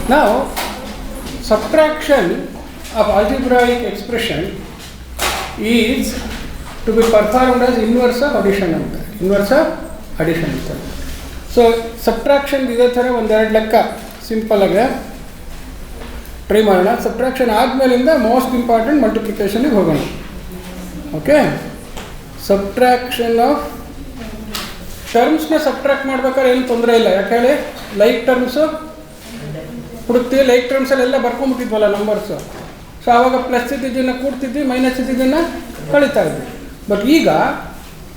Now, subtraction of algebraic expression is to be performed as inverse of addition ಅಂತ. Inverse of addition ಅಂತ. So subtraction ಇದೇ ಥರ ಒಂದೆರಡು ಲೆಕ್ಕ ಸಿಂಪಲ್ ಆಗಿ ಟ್ರೈ ಮಾಡೋಣ. ಸಬ್ಟ್ರಾಕ್ಷನ್ ಆದಮೇಲಿಂದ ಮೋಸ್ಟ್ ಇಂಪಾರ್ಟೆಂಟ್ ಮಲ್ಟಿಪ್ಲಿಕೇಶನ್ಗೆ ಹೋಗೋಣ. ಓಕೆ, ಸಬ್ಟ್ರಾಕ್ಷನ್ ಆಫ್ ಟರ್ಮ್ಸ್ನ ಸಬ್ಟ್ರಾಕ್ಟ್ ಮಾಡ್ಬೇಕಾದ್ರೆ ಏನು ತೊಂದರೆ ಇಲ್ಲ. ಯಾಕೆ ಹೇಳಿ, ಲೈಕ್ ಟರ್ಮ್ಸು ಹುಡುಕ್ತೀವಿ, ಲೈಕ್ ಟರ್ಮ್ಸಲ್ಲೆಲ್ಲ ಬರ್ಕೊಂಬಿಟ್ಟಿದ್ವಲ್ಲ ನಂಬರ್ಸು. ಸೊ ಆವಾಗ ಪ್ಲಸ್ ಇದ್ದಿದ್ದನ್ನು ಕೂಡ್ತಿದ್ವಿ, ಮೈನಸ್ ಇದ್ದಿದ್ದನ್ನು ಕಳೀತಾ ಇದ್ವಿ. ಬಟ್ ಈಗ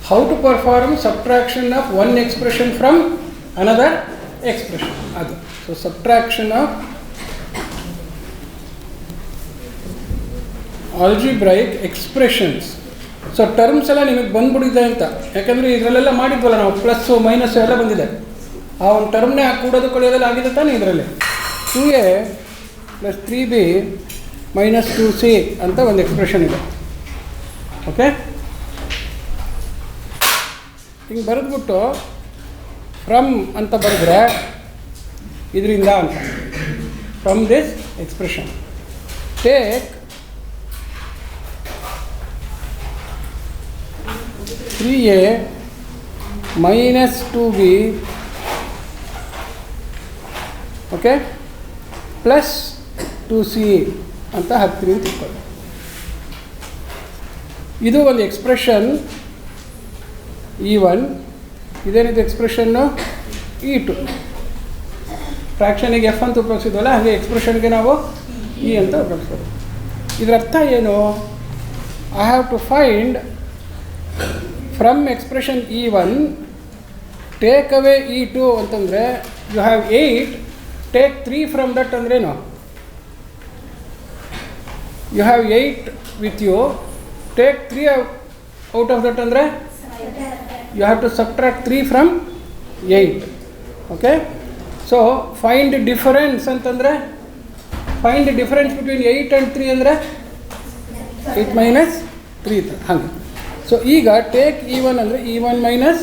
how to perform subtraction of one expression from another expression, ಅದು. So subtraction of algebraic expressions. So terms ಎಲ್ಲ ನಿಮಗೆ ಬಂದ್ಬಿಟ್ಟಿದೆ ಅಂತ, ಯಾಕಂದರೆ ಇದರಲ್ಲೆಲ್ಲ ಮಾಡಿದ್ವಲ್ಲ ನಾವು, ಪ್ಲಸ್ಸು ಮೈನಸ್ಸು ಎಲ್ಲ ಬಂದಿದೆ. ಆ ಒಂದು ಟರ್ಮ್ನೇ ಕೂಡೋದು ಕಳೆಯೋದೆಲ್ಲ ಆಗಿದೆ ತಾನೇ ಇದರಲ್ಲಿ. 2a + 3b - 2c ಅಂತ ಒಂದು ಎಕ್ಸ್ಪ್ರೆಷನ್ ಇದೆ. ಓಕೆ, ಹಿಂಗೆ ಬರೆದ್ಬಿಟ್ಟು ಫ್ರಮ್ ಅಂತ ಬರೆದ್ರೆ ಇದರಿಂದ ಅಂತ, from this expression take 3a - 2b okay plus 2c ಅಂತ ಹಾಕ್ತೀವಿ ಅಂತ ಇಟ್ಕೊಳ್ಳಿ. ಇದು ಒಂದು ಎಕ್ಸ್ಪ್ರೆಷನ್ E1. ಇದೇನಿದೆ ಎಕ್ಸ್ಪ್ರೆಷನ್ನು E2. ಫ್ರ್ಯಾಕ್ಷನಿಗೆ ಎಫ್ ಅಂತ ಉಪಯೋಗಿಸಿದ್ವಲ್ಲ, ಹಾಗೆ ಎಕ್ಸ್ಪ್ರೆಷನ್ಗೆ ನಾವು ಇ ಅಂತ ಉಪಯೋಗಿಸ್ಬೋದು. ಇದರ ಅರ್ಥ ಏನು? I have to find from expression E1 take away E2 ಅಂತಂದರೆ you have 8, take 3 from that ಅಂದ್ರೇನು? You have 8 with you, take 3 out of that ಅಂದರೆ you have to subtract 3 from 8. okay, so find difference ಅಂತಂದರೆ, find the difference between 8 and 3 ಅಂದರೆ 8 minus 3 ಹಾಗೆ. So ಈಗ take E1 ಅಂದರೆ E1 minus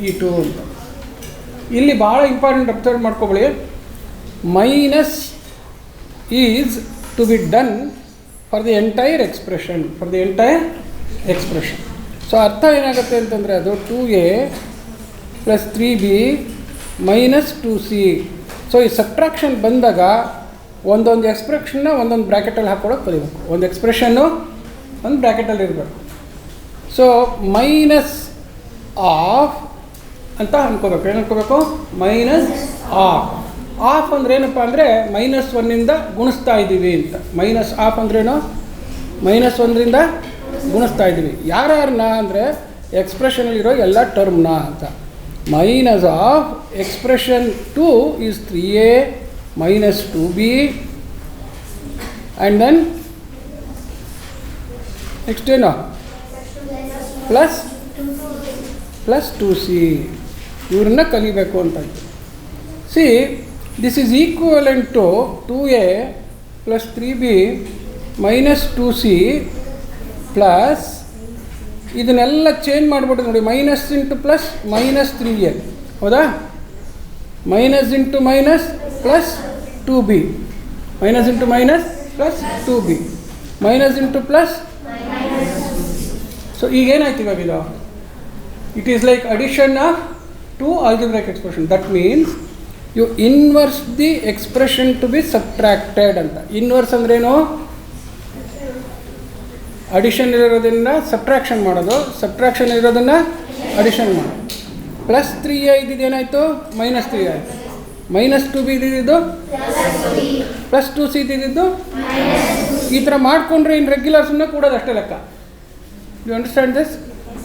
E2 ಅಂತ. ಇಲ್ಲಿ ಭಾಳ ಇಂಪಾರ್ಟೆಂಟ್ ಅಬ್ಸರ್ವ್ ಮಾಡ್ಕೊಬೇಡಿ, minus is to be done for the entire expression, so ಅರ್ಥ ಏನಾಗುತ್ತೆ ಅಂತಂದರೆ ಅದು 2a + 3b - 2c. ಸೊ ಈ ಸಬ್ಟ್ರಾಕ್ಷನ್ ಬಂದಾಗ ಒಂದೊಂದು ಎಕ್ಸ್ಪ್ರೆಷನ್ನ ಒಂದೊಂದು ಬ್ರ್ಯಾಕೆಟಲ್ಲಿ ಹಾಕ್ಕೊಳಕ್ಕೆ ಕಲಿಬೇಕು. ಒಂದು ಎಕ್ಸ್ಪ್ರೆಷನ್ನು ಒಂದು ಬ್ರ್ಯಾಕೆಟಲ್ಲಿ ಇರಬೇಕು. ಸೊ ಮೈನಸ್ ಆಫ್ ಅಂತ ಅನ್ಕೋಬೇಕು. ಏನು ಅನ್ಕೋಬೇಕು? Minus of. ಆಫ್ ಅಂದ್ರೆ ಏನಪ್ಪ ಅಂದರೆ -1 ಗುಣಿಸ್ತಾ ಇದ್ದೀವಿ ಅಂತ. ಮೈನಸ್ ಆಫ್ ಅಂದ್ರೇನು? -1 ಗುಣಿಸ್ತಾ ಇದ್ದೀವಿ. ಯಾರ್ಯಾರನ್ನ ಅಂದರೆ ಎಕ್ಸ್ಪ್ರೆಷನಲ್ಲಿರೋ ಎಲ್ಲ ಟರ್ಮ್ನ ಅಂತ. Minus of expression 2 is 3a - 2b and then next ಏನು? Plus 2c. ಇವ್ರನ್ನ ಕಲಿಬೇಕು ಅಂತ. See this is equivalent to 2a + 3b - 2c plus ಇದನ್ನೆಲ್ಲ ಚೇಂಜ್ ಮಾಡಿಬಿಟ್ಟು ನೋಡಿ, ಮೈನಸ್ ಇಂಟು ಪ್ಲಸ್ -3a, ಹೌದಾ? Minus into minus plus 2b, minus into minus plus 2b, minus into plus. So ಈಗೇನಾಯ್ತು ಇವಾಗ ಇದು? It is like addition of 2 algebraic expression. That means you inverse the expression to be subtracted ಅಂತ. Inverse ಅಂದ್ರೇನು? Addition ಇರೋದನ್ನು subtraction ಮಾಡೋದು, subtraction ಇರೋದನ್ನು addition ಮಾಡೋದು. Plus 3a ಇದ್ದಿದ್ದೇನಾಯಿತು? -3 ಆಯಿತು. -2b ಇದ್ದಿದ್ದು ಪ್ಲಸ್ 2c ಇದ್ದಿದ್ದು. ಈ ಥರ ಮಾಡಿಕೊಂಡ್ರೆ ಇನ್ನು ರೆಗ್ಯುಲರ್ಸನ್ನ ಕೂಡೋದು ಅಷ್ಟೇ ಲೆಕ್ಕ. You understand this?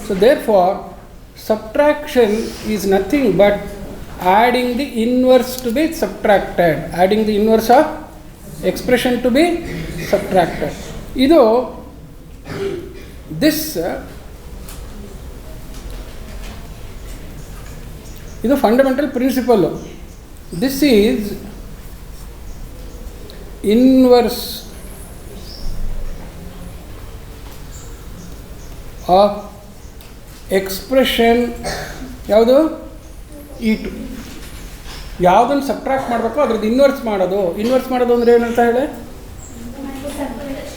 So therefore subtraction is nothing but adding the inverse to be subtracted, adding the inverse of expression to be subtracted. ಇದು ಇದು fundamental principle. This is inverse of expression ಯಾವುದು? E2. ಯಾವುದನ್ನು subtract ಮಾಡಬೇಕು ಅದ್ರದ್ದು inverse ಮಾಡೋದು. Inverse ಮಾಡೋದು ಅಂದರೆ ಏನಂತ ಹೇಳಿ,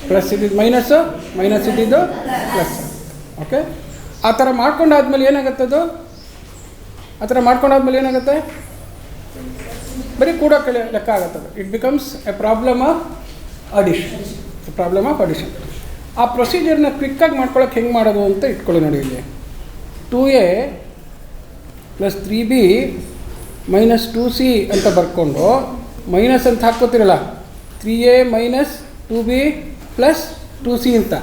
ಪ್ಲಸ್ ಇದ್ದಿದ್ದು ಮೈನಸ್ಸು, ಮೈನಸ್ ಇದ್ದಿದ್ದು ಪ್ಲಸ್. ಓಕೆ, ಆ ಥರ ಮಾಡ್ಕೊಂಡಾದ್ಮೇಲೆ ಏನಾಗುತ್ತದು, ಆ ಥರ ಮಾಡ್ಕೊಂಡಾದ್ಮೇಲೆ ಏನಾಗುತ್ತೆ, ಬರೀ ಕೂಡ ಲೆಕ್ಕ ಆಗುತ್ತದೆ. It becomes A problem of addition, problem of addition. ಆ ಪ್ರೊಸೀಜರ್ನ ಕ್ವಿಕ್ಕಾಗಿ ಮಾಡ್ಕೊಳಕ್ಕೆ ಹೆಂಗೆ ಮಾಡೋದು ಅಂತ ಇಟ್ಕೊಳ್ಳಿ ನೋಡಿ. ಇಲ್ಲಿ 2a + 3b - 2c ಅಂತ ಬರ್ಕೊಂಡು ಮೈನಸ್ ಅಂತ ಹಾಕ್ಕೋತಿರಲ್ಲ, 3a - 2b + 2c ಅಂತ.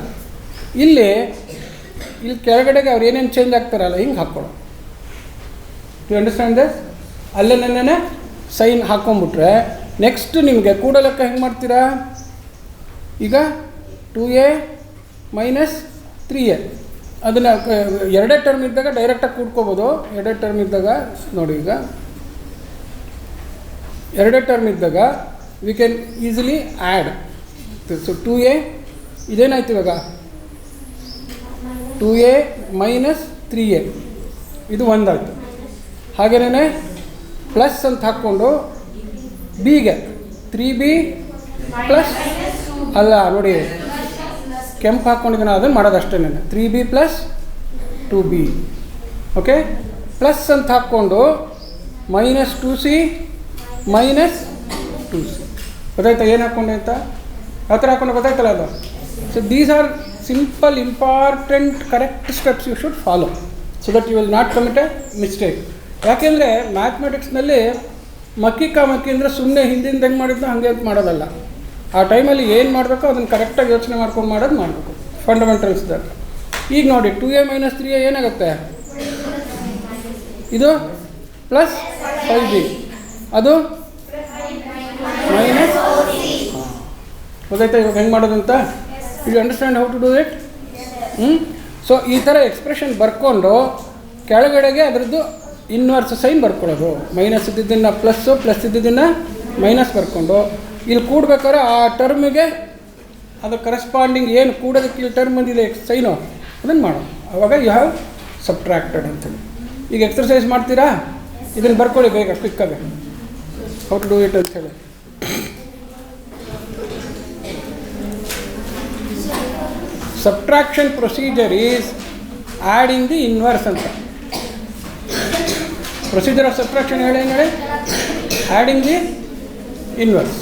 ಇಲ್ಲಿ ಕೆಳಗಡೆಗೆ ಅವ್ರು ಏನೇನು ಚೇಂಜ್ ಆಗ್ತಾರಲ್ಲ ಹಿಂಗೆ ಹಾಕ್ಕೊಳ್ಳೋ. You understand this? ಅಲ್ಲೇನೇ ಸೈನ್ ಹಾಕ್ಕೊಂಬಿಟ್ರೆ ನೆಕ್ಸ್ಟ್ ನಿಮಗೆ ಕೂಡ ಲೆಕ್ಕ ಹೆಂಗೆ ಮಾಡ್ತೀರಾ, ಈಗ 2a - 3a ಅದನ್ನು ಎರಡೇ ಟರ್ಮ್ ಇದ್ದಾಗ ಡೈರೆಕ್ಟಾಗಿ ಕೂಡ್ಕೋಬೋದು. ಎರಡೇ ಟರ್ಮ್ ಇದ್ದಾಗ ನೋಡಿ, ಈಗ ಎರಡೇ ಟರ್ಮ್ ಇದ್ದಾಗ we can easily add. So 2a ಇದೇನಾಯ್ತು ಇವಾಗ, 2a - 3a ಇದು ಒಂದಾಯಿತು. ಹಾಗೆಯೇ ಪ್ಲಸ್ ಅಂತ ಹಾಕ್ಕೊಂಡು ಬಿಗೆ 3b + ಅಲ್ಲ ನೋಡಿ ಕೆಂಪು ಹಾಕ್ಕೊಂಡಿದ್ದಾನೆ, ಅದನ್ನು ಮಾಡೋದು ಅಷ್ಟೇ. 3b + 2b. ಓಕೆ, ಪ್ಲಸ್ ಅಂತ ಹಾಕ್ಕೊಂಡು -2c - 2c. ಗೊತ್ತಾಯ್ತಾ ಏನು ಹಾಕ್ಕೊಂಡೆ ಅಂತ, ಯಾವ ಥರ ಹಾಕ್ಕೊಂಡು ಗೊತ್ತಾಯ್ತಲ್ಲ ಅದು. So these are simple important correct steps you should follow so that you will not commit a mistake. ಯಾಕೆಂದರೆ ಮ್ಯಾಥಮೆಟಿಕ್ಸ್ನಲ್ಲಿ ಮಕ್ಕಿ ಅಂದರೆ ಸುಮ್ಮನೆ ಹಿಂದಿಂದ ಹೆಂಗೆ ಮಾಡಿದ್ನೋ ಹಾಗೆ ಅಂತ ಮಾಡೋದಲ್ಲ. ಆ ಟೈಮಲ್ಲಿ ಏನು ಮಾಡಬೇಕೋ ಅದನ್ನು ಕರೆಕ್ಟಾಗಿ ಯೋಚನೆ ಮಾಡ್ಕೊಂಡು ಮಾಡಬೇಕು, ಫಂಡಮೆಂಟಲ್ಸ್ ದಾಗ. ಈಗ ನೋಡಿ 2a - 3a ಏನಾಗುತ್ತೆ, ಇದು ಪ್ಲಸ್ 5b, ಅದು ಮೈನಸ್. ಗೊತ್ತಾಯ್ತಾ ಇವಾಗ ಹೆಂಗೆ ಮಾಡೋದಂತ? You understand how to do it? So ಈ ಥರ ಎಕ್ಸ್ಪ್ರೆಷನ್ ಬರ್ಕೊಂಡು ಕೆಳಗಡೆಗೆ ಅದರದ್ದು ಇನ್ವರ್ಸ್ ಸೈನ್ ಬರ್ಕೊಳ್ಳೋದು. ಮೈನಸ್ ಇದ್ದಿದ್ದನ್ನು ಪ್ಲಸ್ಸು, ಪ್ಲಸ್ ಇದ್ದಿದ್ದನ್ನು ಮೈನಸ್ ಬರ್ಕೊಂಡು ಇಲ್ಲಿ ಕೂಡ್ಬೇಕಾದ್ರೆ ಆ ಟರ್ಮಿಗೆ ಅದು ಕರೆಸ್ಪಾಂಡಿಂಗ್ ಏನು ಕೂಡೋದಕ್ಕೆ ಇಲ್ಲಿ ಟರ್ಮ್ ಬಂದಿದೆ ಸೈನು ಅದನ್ನು ಮಾಡೋದು. ಆವಾಗ ಯು ಹ್ಯಾವ್ ಸಬ್ಟ್ರಾಕ್ಟೆಡ್ ಅಂತೇಳಿ. ಈಗ ಎಕ್ಸರ್ಸೈಸ್ ಮಾಡ್ತೀರಾ, ಇದನ್ನು ಬರ್ಕೊಳ್ಳಿ ಬೇಗ ಕ್ವಿಕ್ಕಾಗಿ ಹೌ ಟು ಡೂ ಇಟ್ ಅಂಥೇಳಿ. Subtraction procedure is adding the inverse ಅಂತ. ಪ್ರೊಸೀಜರ್ ಆಫ್ ಸಬ್ಟ್ರಾಕ್ಷನ್ ಹೇಳಿ adding the inverse.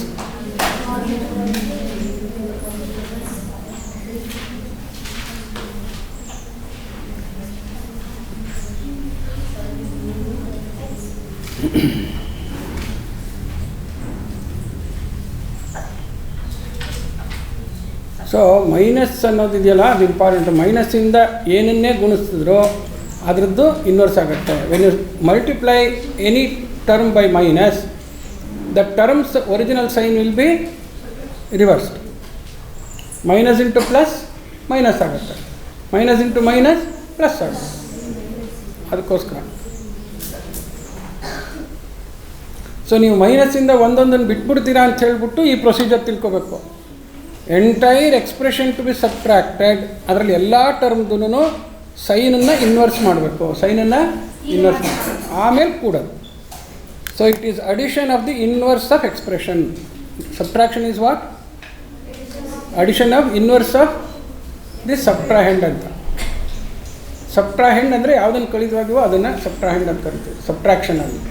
So minus ಅನ್ನೋದಿದೆಯಲ್ಲ ಅದು ಇಂಪಾರ್ಟೆಂಟ್. ಮೈನಸ್ಸಿಂದ ಏನನ್ನೇ ಗುಣಿಸಿದ್ರು ಅದರದ್ದು ಇನ್ವರ್ಸ್ ಆಗುತ್ತೆ. When you multiply any term by minus, the terms original sign will be reversed. Minus into plus minus ಆಗುತ್ತೆ, ಮೈನಸ್ ಇಂಟು ಮೈನಸ್ ಪ್ಲಸ್ ಆಗುತ್ತೆ. ಅದಕ್ಕೋಸ್ಕರ ಸೊ ನೀವು ಮೈನಸ್ಸಿಂದ ಒಂದೊಂದನ್ನು ಬಿಟ್ಬಿಡ್ತೀರಾ ಅಂತ ಹೇಳ್ಬಿಟ್ಟು ಈ ಪ್ರೊಸೀಜರ್ ತಿಳ್ಕೊಬೇಕು. Entire expression to be subtracted, ಅದರಲ್ಲಿ ಎಲ್ಲ ಟರ್ಮ್ದೂ ಸೈನನ್ನು ಇನ್ವರ್ಸ್ ಮಾಡಬೇಕು, ಸೈನನ್ನು ಇನ್ವರ್ಸ್ ಮಾಡಬೇಕು, ಆಮೇಲೆ ಕೂಡೋದು. So it is addition of the inverse of expression. Subtraction is what? Addition of inverse of the subtrahend ಅಂತ. ಸಬ್ಟ್ರಾಹೆಂಡ್ ಅಂದರೆ ಯಾವುದನ್ನು ಕಳಿದ್ವಾಗಿವೋ ಅದನ್ನು ಸಬ್ಟ್ರಾಹೆಂಡ್ ಅಂತ ಕರಿತೀವಿ, ಸಬ್ಟ್ರಾಕ್ಷನ್ ಅಲ್ಲಿ.